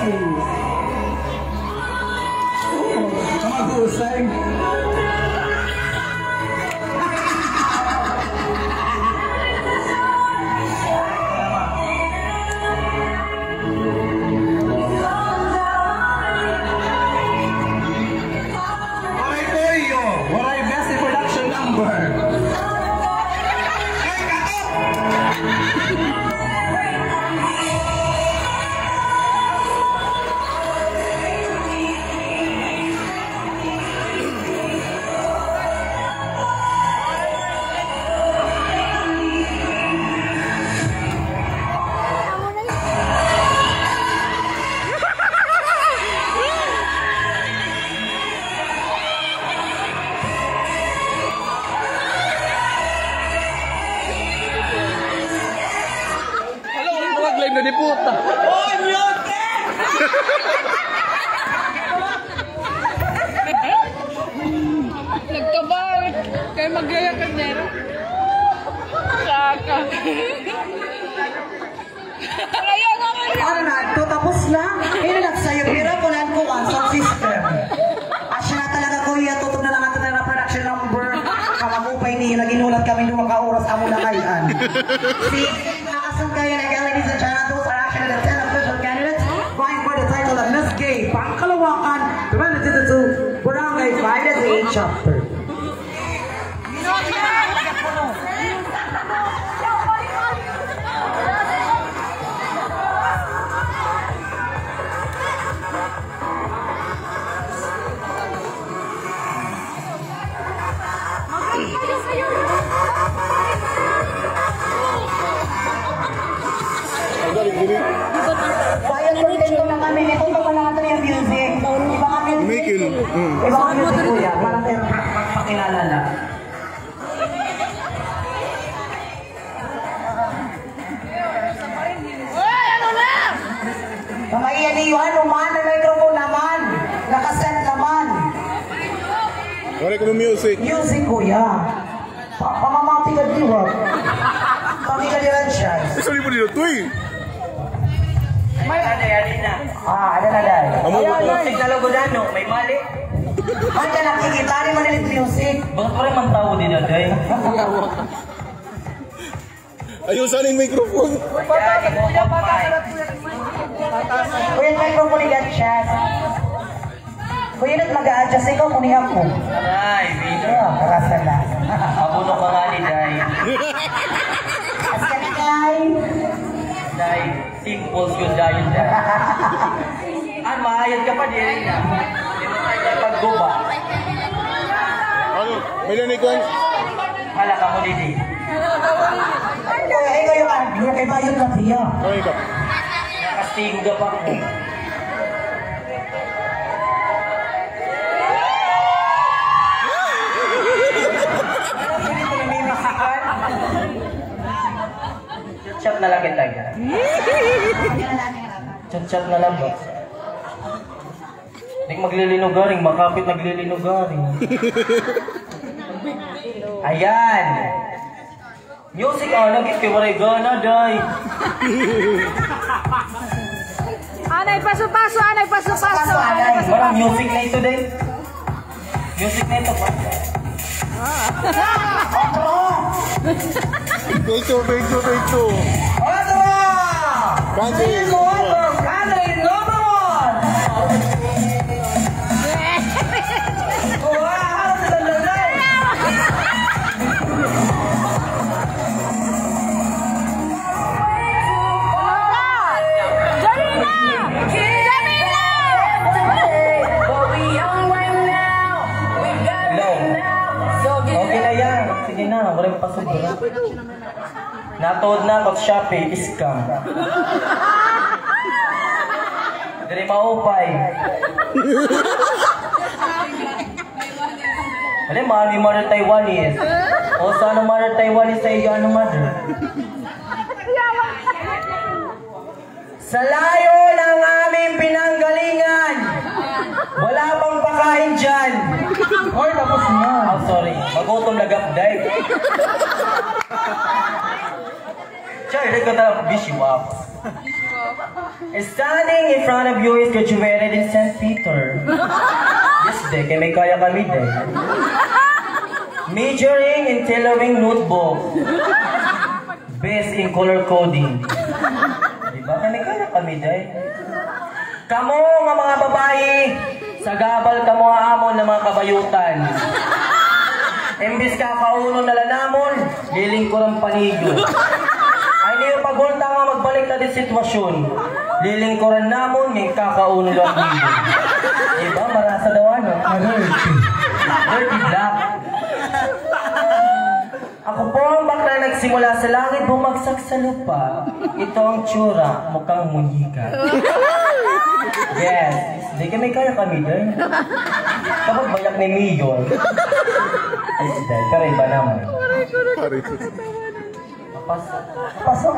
please. Mag-uusay. Di puta. Oh, mute! Nagkabar. Kaya mag-gaya ka nero. Kaka. Ayaw naman yun. Ano na, ito tapos na. Ini nagsayo. Pero kunan ko ang sound system. Asya na talaga ko iya. Tutog na lang natin na production number. Kamamupay niya. Naginulat kami nung mga oras amo na kayan. See, nakasang kayo na ladies and gentlemen. Those are actually the 10 official candidates vying for the title of Miss Gay Pangkalawakan 2022 Barangay 5 chapter. Bayan contento na kami. Ito pa lang ito yung music. Iba kami music. Iba kami music kuya. Parang tayo pakilala na. Uy, ano na? Mamaiyan niyo ano man. Ang microphone naman. Nakaset naman. Wala ko music. Music kuya. Pamamati ka diwa. Pamigaliran siya. Isa mo dito to eh. Ada na dahil. Music na logodano, may mali. Ay, ka nakikita rin manilit music. Bakit pa rin man tao din na day? Ayun, saan yung microphone? Kuya, yung microphone igat siya. Kuya, na't mag-a-adjust ikaw kung niya ko. Ay, video. Karasan na. Abuno ka nga ni Day. Asyan kay. Day, simple yun dahil Day. Mahayad ka pa din. Hindi mo tayo pagguba. Ano? May nanikon? Hala ka mo didi. Kuya, ikaw yung ano, kay Bayon na siya. Okay ka. Nakastigo ka pa mo. Chat na lang kita. Chat na lang ba? Hindi maglilinugaring, makapit naglilinugaring. Ayan! Music lagi kay waray gana, day. Anay, paso-paso, anay, paso-paso. Parang music na ito, day. Music na ito, pa. Take two. Country number 1. Okay na yan. Sige na, walang pasubra. Natood na ako Shopee, scam. Dari maupay. Alam, mahal yung mother Taiwanese. O sana mother Taiwanese sa iyo, ano mother? Sa layo ng aming pinanggalingan, wala pang pakain dyan. Hoy, tapos na. Oh, sorry. Magutom lagapday. Siya, hindi ka talagang bishiwap. Standing in front of you is graduated in St. Peter. Yes, de, kaya may kaya kami, de. Majoring in tailoring notebook. Best in color coding. Diba? Kaya may kaya kami, de. Kamo, mga babae, sagabal kamo amon ng mga kabayutan. Imbis kakauno na lanamon, lilingkuran panigo. Ay niyo pagulta nga magbalik na din sitwasyon. Lilingkuran namon, may kakauno lang dito. Diba? Marasa daw ano? Dirty black. Ako po ang bakla nagsimula sa langit, bumagsak sa lupa. Ito ang tsura, mukhang munyika. Yes, di kami kaya kami doon. Kapag bayak ni Mayor. Ay, pero iba naman. Pasok.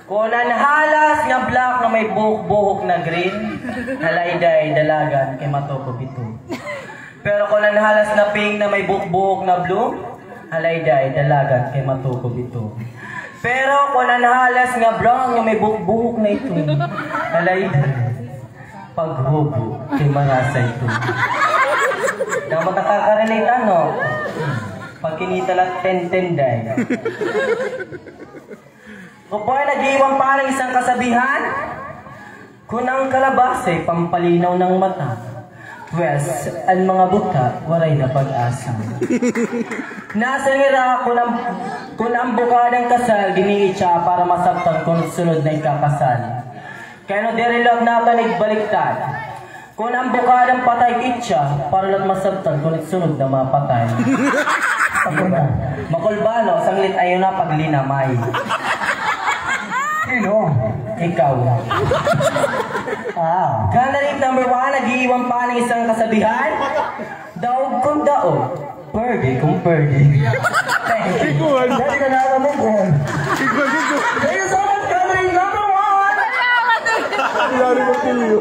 Kunan halas nga black na may buhok-buhok na green, halayday dalagan kay matoko bito. Pero kunan halas na pink na may buhok-buhok na blue, halayday dalagan kay matoko bito. Pero kunan halas nga brown na may buhok-buhok na ito, halayday paghubo kay marasa ito. Dapat nakaka-relate ano? Pag kinita lang 10-10 day. Kung po ay nag-iwan pa ng isang kasabihan, kung ang kalabas ay pampalinaw ng mata, pwes, ang mga buta, waray na pag-asa. Nasa ngira kung ang bukadang kasal, giniitsa para masaktan kung sunod na ikakasal. Kaya no dirilog natin igbaliktad. Kung ang bukadang patay itsa, para lang masaktan kung sunod na mapatay. Makulbano, sanglit ayon na paglinamay. Sino? Ikaw. Candidate number 1, nag-iiwan pa ng isang kasabihan. Daog kung daog, pwede kung pwede. Thank you. Dahil ka na mo ko. Thank you so much, candidate number 1. Lari mo kiliyo.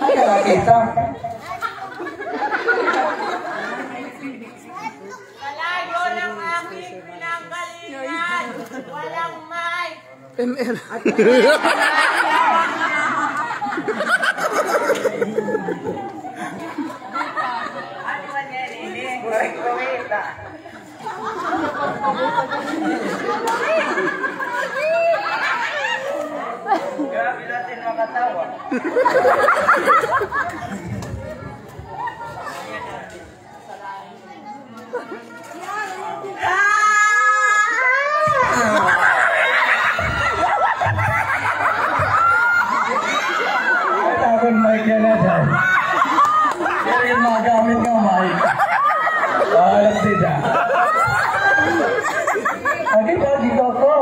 Ay, nakakita. Malayo ng aking pinanggalingan. Walang mic. ML. Grabe natin makatawa. Tapon mic yan na dyan. Pero yung mga gamit ng mic. Alam sila. Lagi ba dito ko?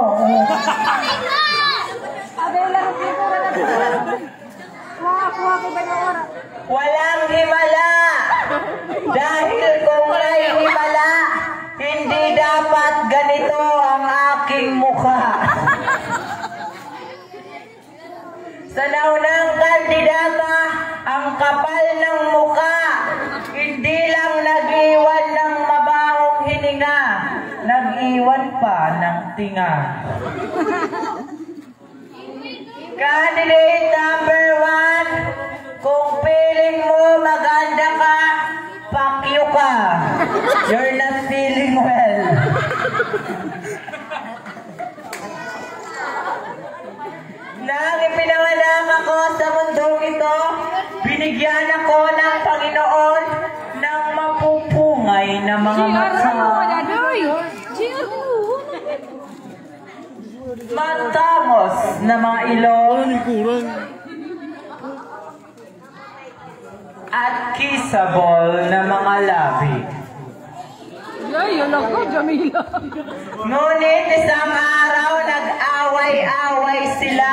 Walang himala! Dahil kung may himala, hindi dapat ganito ang aking mukha. Sa naunang kandidata, ang kapal ng mukha, hindi lang nag-iwan ng mabahong hininga, nag-iwan pa ng tinga. Candidate number 1, kung feeling mo maganda ka, pakyo ka. You're not feeling well. Nang ipinanganak ako sa mundong ito, binigyan ako ng Panginoon ng mapupungay na mga mata. Matangos na mga ilong at kissable na mga labi. Ngunit isang araw nag-away-away sila.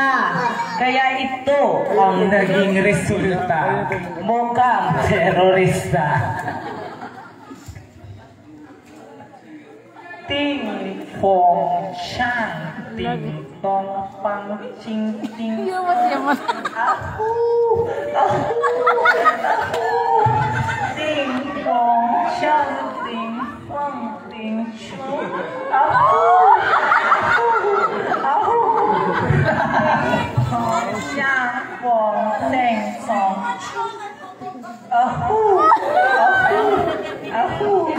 Kaya ito ang naging resulta. Mukhang terorista. Ting fong siyang ting tong pang ching ting. Ahu! Ahu! Ahu! Ting fong siyang ting fong ting ching. Ahu! Ahu! Ting fong siyang fong ting song. Ahu! Ahu! Ahu!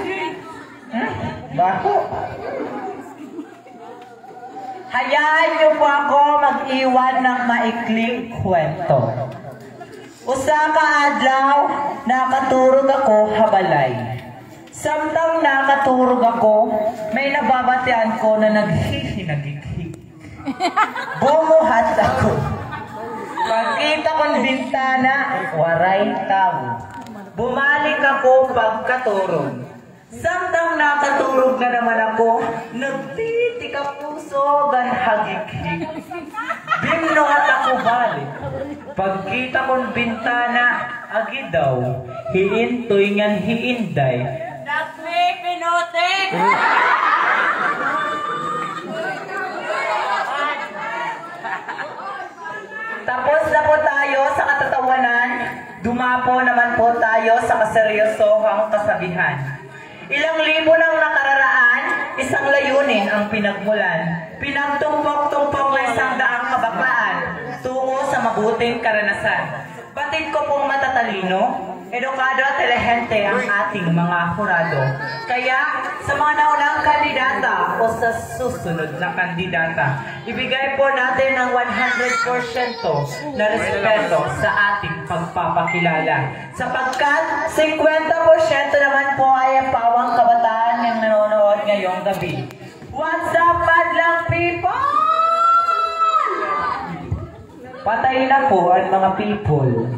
Bako. Hayaan niyo po ako mag-iwan ng maikling kwento. Usa ka adlaw, nakaturog ako habalay. Samtang nakaturog ako, may nababatian ko na naghihinagigig. Bumuhat ako. Pagkita kong bintana, waray tao. Bumalik ako pagkaturog. Samtang nakaturog na naman ako, nagtitika puso gan hagik-hig. Bimnuhat ako balik. Pagkita kong bintana, agi daw, hiintoy ngan hiinday. Nagme pinotek! Tapos na po tayo sa katatawanan, dumapo naman po tayo sa kaseryosohang kasabihan. Ilang libo nang nakararaan, isang layunin ang pinagmulan. Pinagtumpok-tumpok ng isang daang kabaklaan tungo sa mabuting karanasan. Batid ko pong matatalino, edukado at telehente ang ating mga hurado. Kaya sa mga naunang kandidata o sa susunod na kandidata, ibigay po natin ang 100% na respeto sa ating pagpapakilala. Sapagkat 50% naman po ay ang pawang kabataan ng nanonood ngayong gabi. What's up, madlang people? Patay na po ang mga people.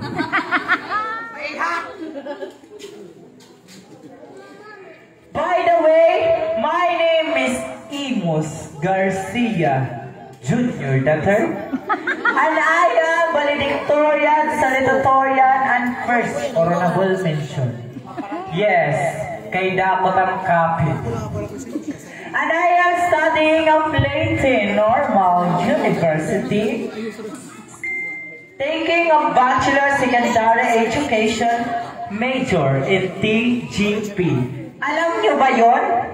By the way, my name is Imus Garcia Jr. III, and I am valedictorian, salutatorian, and first honorable mention. Yes, kay Dakot ang kapit. And I am studying at Leyte Normal University, taking a Bachelor Secondary Education major in TGP. Alam nyo ba yon?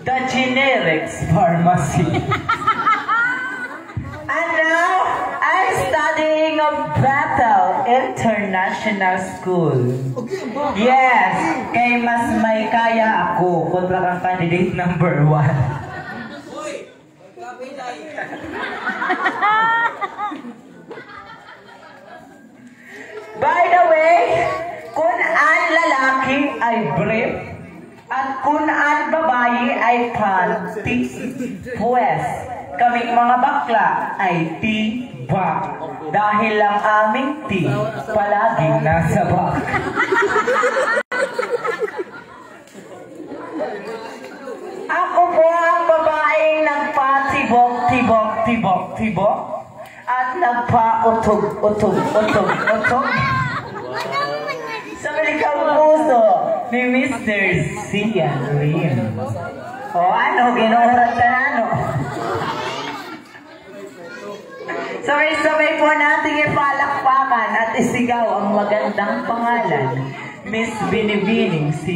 The Generics Pharmacy. And now, I'm studying at Bethel International School. Yes, kay mas may kaya ako kontra kang candidate number 1. By the way, kung ang lalaki ay brief at kung ang babae ay panty, pues kaming mga bakla ay tibak dahil ang aming ti palaging nasa bak. Ako po ang babaeng nagpa-tibok at nagpa-utog sa malikang puso ni Mr. Sian Lim. O ano, ginuurat ka na ano? Sabay-sabay po nating ipalakpakan at isigaw ang magandang pangalan, Miss Binibining si